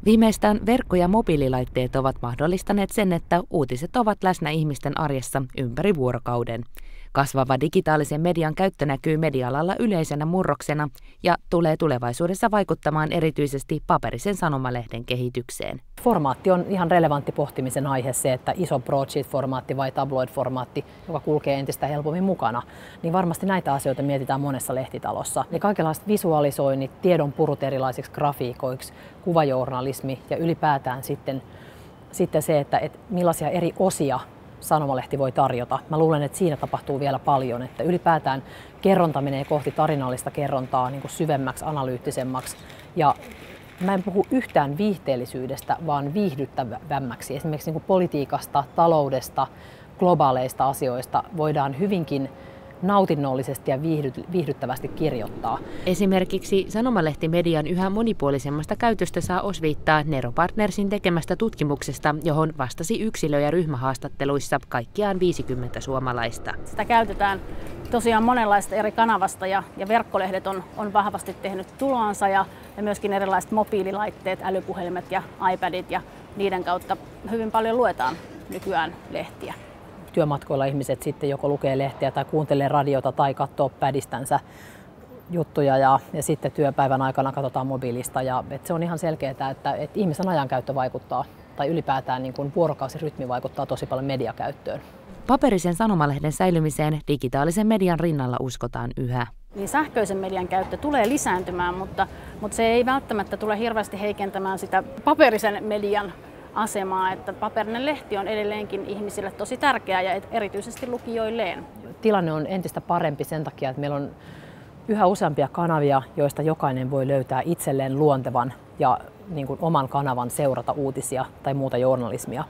Viimeistään verkko- ja mobiililaitteet ovat mahdollistaneet sen, että uutiset ovat läsnä ihmisten arjessa ympäri vuorokauden. Kasvava digitaalisen median käyttö näkyy media-alalla yleisenä murroksena ja tulee tulevaisuudessa vaikuttamaan erityisesti paperisen sanomalehden kehitykseen. Formaatti on ihan relevantti pohtimisen aihe se, että iso broadsheet-formaatti vai tabloid-formaatti, joka kulkee entistä helpommin mukana. Niin varmasti näitä asioita mietitään monessa lehtitalossa. Ja kaikenlaiset visualisoinnit, tiedon purut erilaisiksi grafiikoiksi, kuvajournalismi ja ylipäätään sitten se, että millaisia eri osia sanomalehti voi tarjota. Mä luulen, että siinä tapahtuu vielä paljon, että ylipäätään kerronta menee kohti tarinallista kerrontaa niin kuin syvemmäksi, analyyttisemmaksi. Ja mä en puhu yhtään viihteellisyydestä, vaan viihdyttävämmäksi. Esimerkiksi niin kuin politiikasta, taloudesta, globaaleista asioista voidaan hyvinkin nautinnollisesti ja viihdyttävästi kirjoittaa. Esimerkiksi sanomalehtimedian yhä monipuolisemmasta käytöstä saa osviittaa Nero Partnersin tekemästä tutkimuksesta, johon vastasi yksilö- ja ryhmähaastatteluissa kaikkiaan 50 suomalaista. Sitä käytetään tosiaan monenlaista eri kanavasta ja verkkolehdet on vahvasti tehnyt tuloansa ja myöskin erilaiset mobiililaitteet, älypuhelimet ja iPadit ja niiden kautta hyvin paljon luetaan nykyään lehtiä. Työmatkoilla ihmiset sitten joko lukee lehtiä tai kuuntelee radiota tai katsoo pädistänsä juttuja ja sitten työpäivän aikana katsotaan mobiilista. Ja, se on ihan selkeää, että ihmisen ajankäyttö vaikuttaa tai ylipäätään niin kuin vuorokausirytmi vaikuttaa tosi paljon mediakäyttöön. Paperisen sanomalehden säilymiseen digitaalisen median rinnalla uskotaan yhä. Niin sähköisen median käyttö tulee lisääntymään, mutta se ei välttämättä tule hirveästi heikentämään sitä paperisen median asemaa, että paperinen lehti on edelleenkin ihmisille tosi tärkeä ja erityisesti lukijoilleen. Tilanne on entistä parempi sen takia, että meillä on yhä useampia kanavia, joista jokainen voi löytää itselleen luontevan ja niin kuin oman kanavan seurata uutisia tai muuta journalismia.